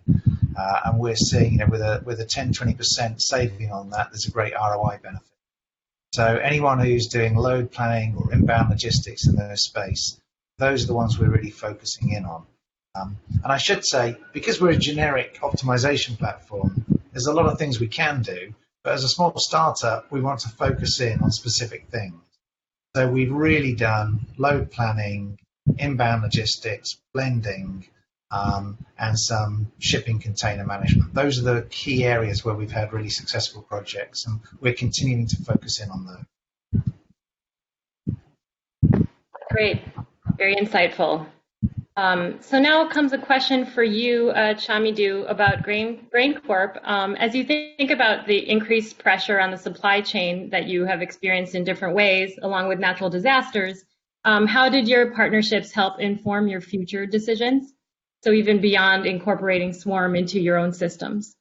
And we're seeing, with a 10-20% saving on that, there's a great ROI benefit. So anyone who's doing load planning or inbound logistics in their space, those are the ones we're really focusing in on. And I should say, because we're a generic optimization platform, there's a lot of things we can do, but as a small startup, we want to focus in on specific things. So we've really done load planning, inbound logistics, blending, and some shipping container management. Those are the key areas where we've had really successful projects, and we're continuing to focus in on those. Great, very insightful. So now comes a question for you, Chamidu, about GrainCorp. As you think about the increased pressure on the supply chain that you have experienced in different ways, along with natural disasters, how did your partnerships help inform your future decisions? So even beyond incorporating Swarm into your own systems.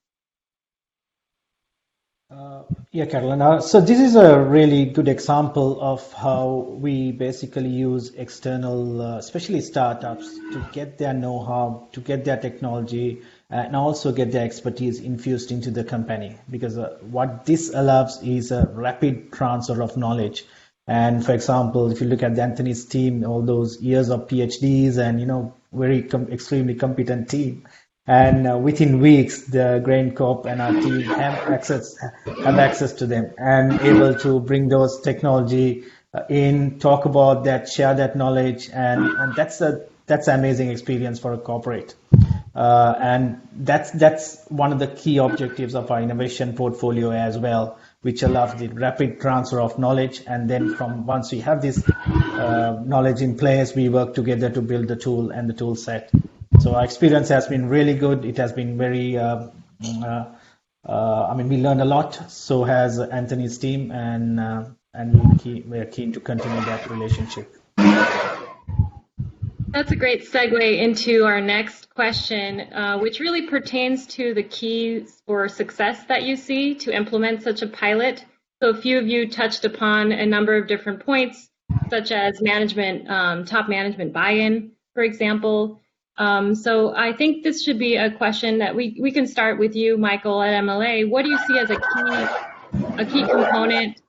Yeah, Carolyn. So this is a really good example of how we basically use external, especially startups, to get their know-how, to get their technology, and also get their expertise infused into the company. Because what this allows is a rapid transfer of knowledge. And for example, if you look at Anthony's team, all those years of PhDs and, very extremely competent team. And within weeks, the GrainCorp and our team have access to them and able to bring those technology in, talk about that, share that knowledge, and that's an amazing experience for a corporate. And that's one of the key objectives of our innovation portfolio as well, which allows the rapid transfer of knowledge. And then once we have this knowledge in place, we work together to build the tool and the tool set. So our experience has been really good. It has been very, we learned a lot. So has Anthony's team, and we're keen to continue that relationship. That's a great segue into our next question, which really pertains to the keys for success that you see to implement such a pilot. So a few of you touched upon a number of different points, such as top management buy-in, for example. So I think this should be a question that we can start with you, Michael, at MLA. What do you see as a key component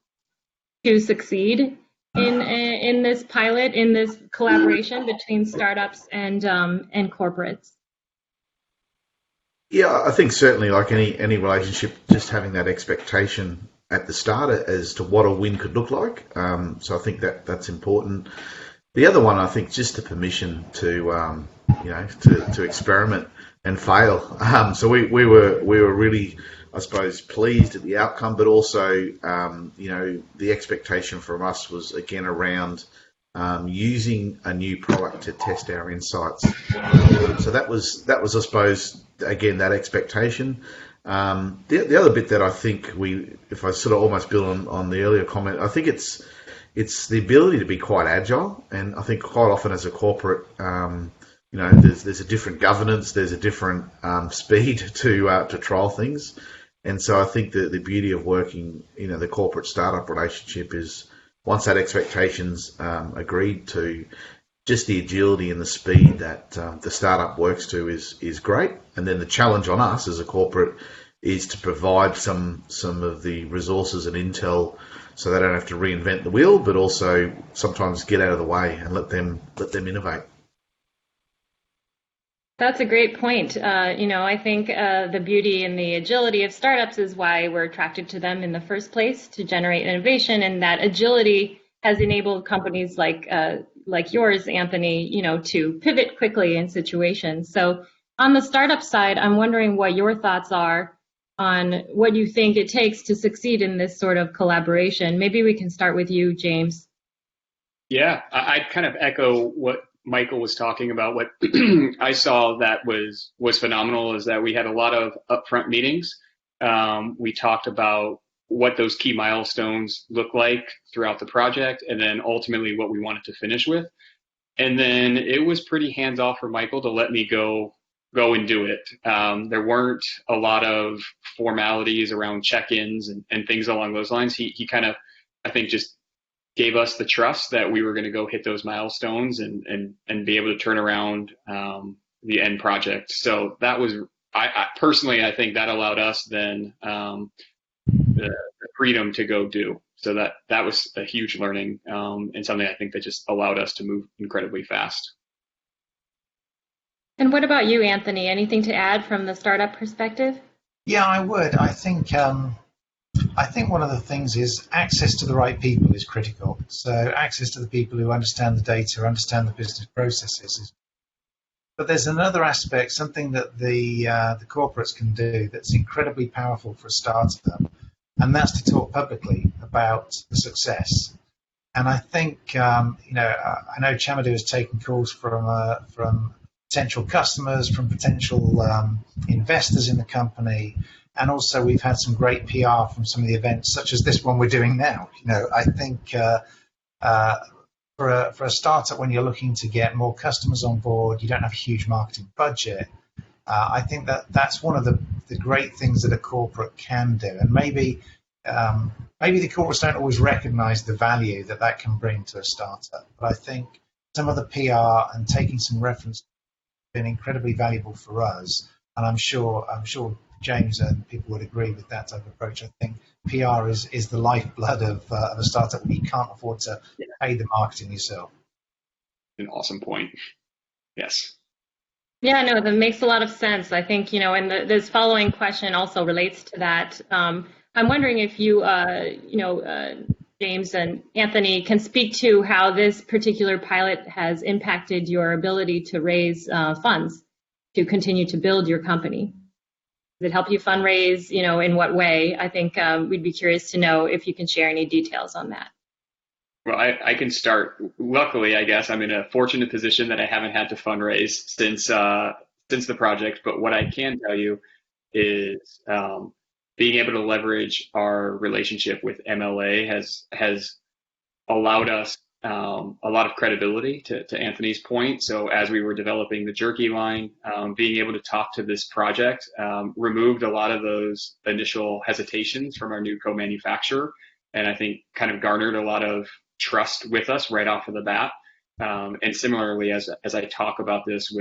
to succeed in this pilot, in this collaboration between startups and corporates? Yeah, I think certainly, like any relationship, just having that expectation at the start as to what a win could look like. So I think that's important. The other one, I think, just the permission to to experiment and fail. So we were really, I suppose, pleased at the outcome, but also, the expectation from us was again around using a new product to test our insights. So that was, I suppose, again, that expectation. The other bit that I think if I sort of almost build on the earlier comment, I think it's the ability to be quite agile, and I think quite often as a corporate, there's a different governance, there's a different speed to trial things. And so I think the beauty of working, the corporate startup relationship is once that expectation's agreed to, just the agility and the speed that the startup works to is great. And then the challenge on us as a corporate is to provide some of the resources and intel so they don't have to reinvent the wheel, but also sometimes get out of the way and let them innovate. That's a great point. I think the beauty and the agility of startups is why we're attracted to them in the first place, to generate innovation, and that agility has enabled companies like yours, Anthony, to pivot quickly in situations. So on the startup side, I'm wondering what your thoughts are on what you think it takes to succeed in this sort of collaboration. Maybe we can start with you, James. Yeah, I'd kind of echo what Michael was talking about. What I saw that was phenomenal is that we had a lot of upfront meetings. We talked about what those key milestones look like throughout the project, and then ultimately what we wanted to finish with. And then it was pretty hands off for Michael to let me go and do it. There weren't a lot of formalities around check-ins and things along those lines. He kind of, I think, just gave us the trust that we were going to go hit those milestones and be able to turn around the end project. So that was, I personally, I think that allowed us then the freedom to go do. So that was a huge learning and something I think that just allowed us to move incredibly fast. And what about you, Anthony? Anything to add from the startup perspective? Yeah, I would. I think one of the things is access to the right people is critical. So access to the people who understand the data, understand the business processes. But there's another aspect, something that the corporates can do that's incredibly powerful for a startup, and that's to talk publicly about the success. And I think, I know Chamidu has taken calls from potential customers, from potential investors in the company, and also we've had some great PR from some of the events, such as this one we're doing now. I think for a startup, when you're looking to get more customers on board, you don't have a huge marketing budget. I think that's one of the great things that a corporate can do, and maybe the corporates don't always recognize the value that can bring to a startup. But I think some of the PR and taking some reference has been incredibly valuable for us, and I'm sure James and people would agree with that type of approach. I think PR is the lifeblood of a startup where you can't afford to pay the marketing yourself. An awesome point. Yes. Yeah, no, that makes a lot of sense. I think, and this following question also relates to that. I'm wondering if you, James and Anthony, can speak to how this particular pilot has impacted your ability to raise funds to continue to build your company. Does it help you fundraise, in what way? I think we'd be curious to know if you can share any details on that. Well, I can start. Luckily, I guess I'm in a fortunate position that I haven't had to fundraise since the project. But what I can tell you is being able to leverage our relationship with MLA has allowed us a lot of credibility, to Anthony's point. So as we were developing the jerky line, being able to talk to this project removed a lot of those initial hesitations from our new co-manufacturer, and I think kind of garnered a lot of trust with us right off of the bat. And similarly, as I talk about this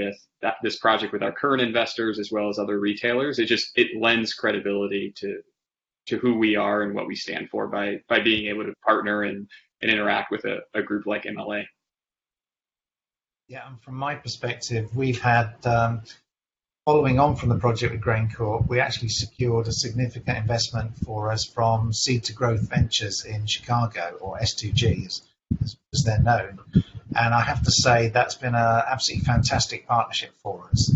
this project with our current investors as well as other retailers, it lends credibility to who we are and what we stand for by being able to partner and interact with a group like MLA. Yeah, and from my perspective, we've had, following on from the project with GrainCorp, we actually secured a significant investment for us from Seed to Growth Ventures in Chicago, or S2G as they're known. And I have to say that's been an absolutely fantastic partnership for us.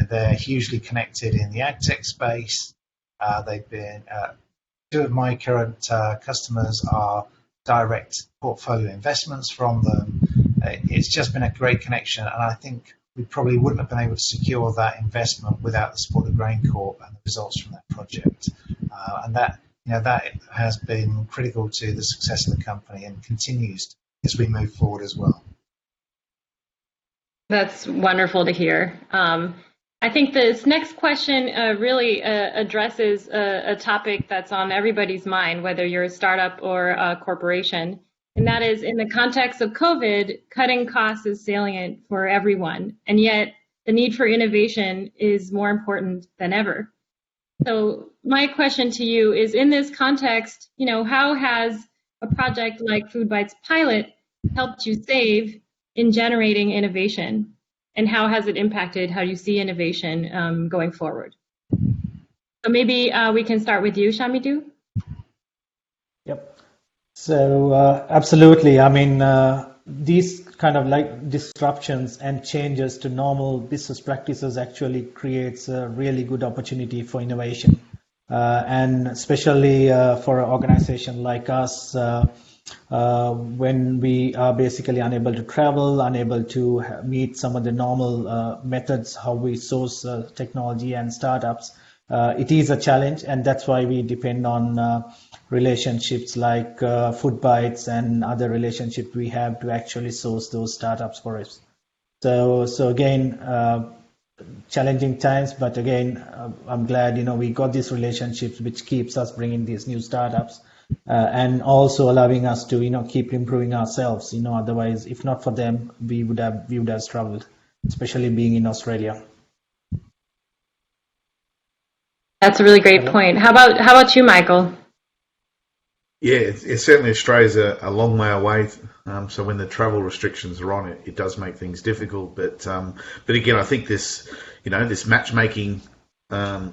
They're hugely connected in the ag tech space. They've been, two of my current customers are direct portfolio investments from them. It's just been a great connection, and I think we probably wouldn't have been able to secure that investment without the support of GrainCorp and the results from that project. And that has been critical to the success of the company and continues as we move forward as well. That's wonderful to hear. I think this next question really addresses a topic that's on everybody's mind, whether you're a startup or a corporation, and that is, in the context of COVID, cutting costs is salient for everyone, and yet the need for innovation is more important than ever. So my question to you is, in this context, how has a project like FoodBytes Pilot helped you save in generating innovation? And how has it impacted how you see innovation going forward? So maybe we can start with you, Chamidu. Yep. So absolutely. I mean, these kind of like disruptions and changes to normal business practices actually creates a really good opportunity for innovation. And especially for an organization like us, when we are basically unable to travel, unable to meet some of the normal methods how we source technology and startups, it is a challenge, and that's why we depend on relationships like FoodBytes and other relationships we have to actually source those startups for us. So again, challenging times, but again, I'm glad we got these relationships, which keeps us bringing these new startups and also allowing us to keep improving ourselves. Otherwise, if not for them, we would have struggled, especially being in Australia. That's a really great point. How about you, Michael? Yeah, it's certainly Australia's a long way away. So when the travel restrictions are on, it does make things difficult. But again, I think this matchmaking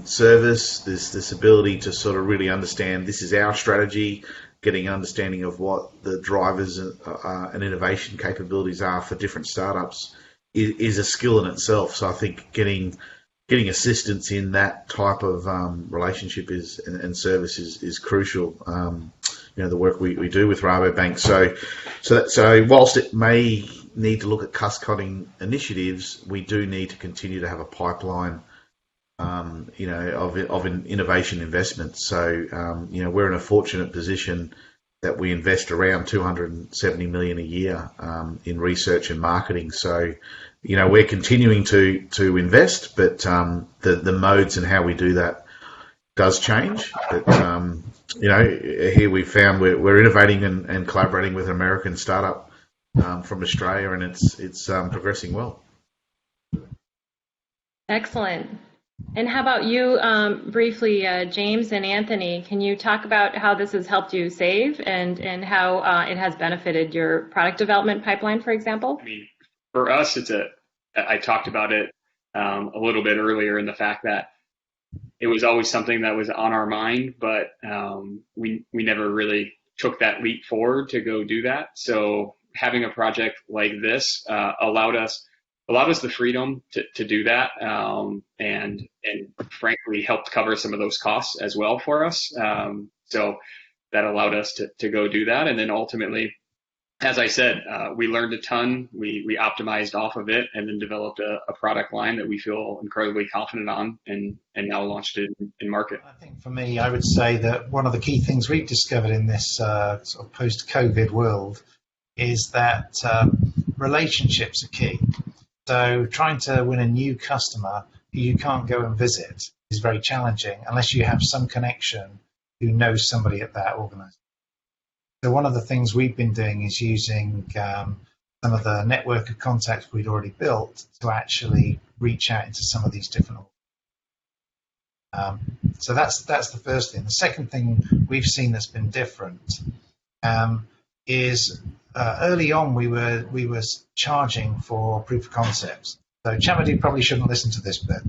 service, this ability to sort of really understand this is our strategy, getting an understanding of what the drivers and innovation capabilities are for different startups is a skill in itself. So I think getting assistance in that type of relationship and service is crucial. The work we do with Rabobank. So whilst it may need to look at cost-cutting initiatives, we do need to continue to have a pipeline, of innovation investments. So we're in a fortunate position that we invest around $270 million a year in research and marketing. So we're continuing to invest, but the modes and how we do that does change. But here we found we're innovating and collaborating with an American startup from Australia, and it's progressing well. Excellent. And how about you, briefly, James and Anthony? Can you talk about how this has helped you save and how it has benefited your product development pipeline, for example? I mean, for us, I talked about it a little bit earlier in the fact that it was always something that was on our mind, but we never really took that leap forward to go do that. So having a project like this allowed us the freedom to do that, and frankly helped cover some of those costs as well for us. So that allowed us to go do that, and then ultimately, as I said, we learned a ton. We optimized off of it, and then developed a product line that we feel incredibly confident on, and now launched it in market. I think for me, I would say that one of the key things we've discovered in this sort of post-COVID world is that relationships are key. So trying to win a new customer who you can't go and visit is very challenging unless you have some connection who knows somebody at that organization. So one of the things we've been doing is using some of the network of contacts we'd already built to actually reach out into some of these different. So that's the first thing. The second thing we've seen that's been different is early on we were charging for proof of concepts. So Chamidu probably shouldn't listen to this bit.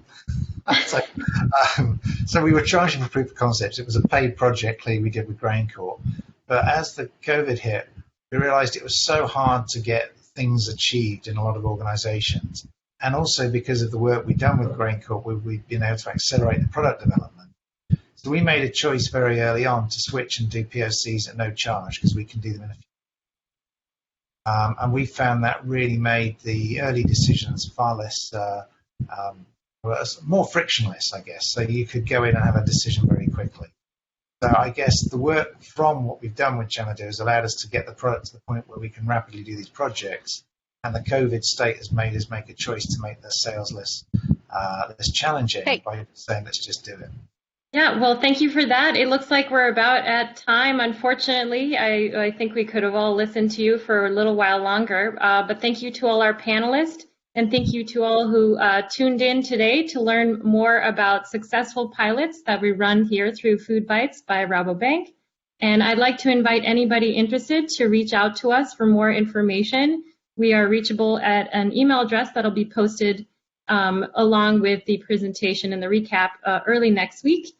So we were charging for proof of concepts. It was a paid project clearly we did with GrainCorp. But as the COVID hit, we realized it was so hard to get things achieved in a lot of organizations. And also because of the work we've done with GrainCorp, we've been able to accelerate the product development. So we made a choice very early on to switch and do POCs at no charge because we can do them in a few. And we found that really made the early decisions far less, more frictionless, I guess. So you could go in and have a decision very quickly. So I guess the work from what we've done with Chamidu has allowed us to get the product to the point where we can rapidly do these projects. And the COVID state has made us make a choice to make the sales less challenging by saying, let's just do it. Yeah, well, thank you for that. It looks like we're about at time, unfortunately. I think we could have all listened to you for a little while longer, but thank you to all our panelists. And thank you to all who tuned in today to learn more about successful pilots that we run here through FoodBytes by Rabobank. And I'd like to invite anybody interested to reach out to us for more information. We are reachable at an email address that'll be posted along with the presentation and the recap early next week.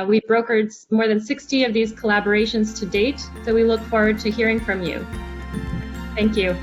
We've brokered more than 60 of these collaborations to date, so we look forward to hearing from you. Thank you.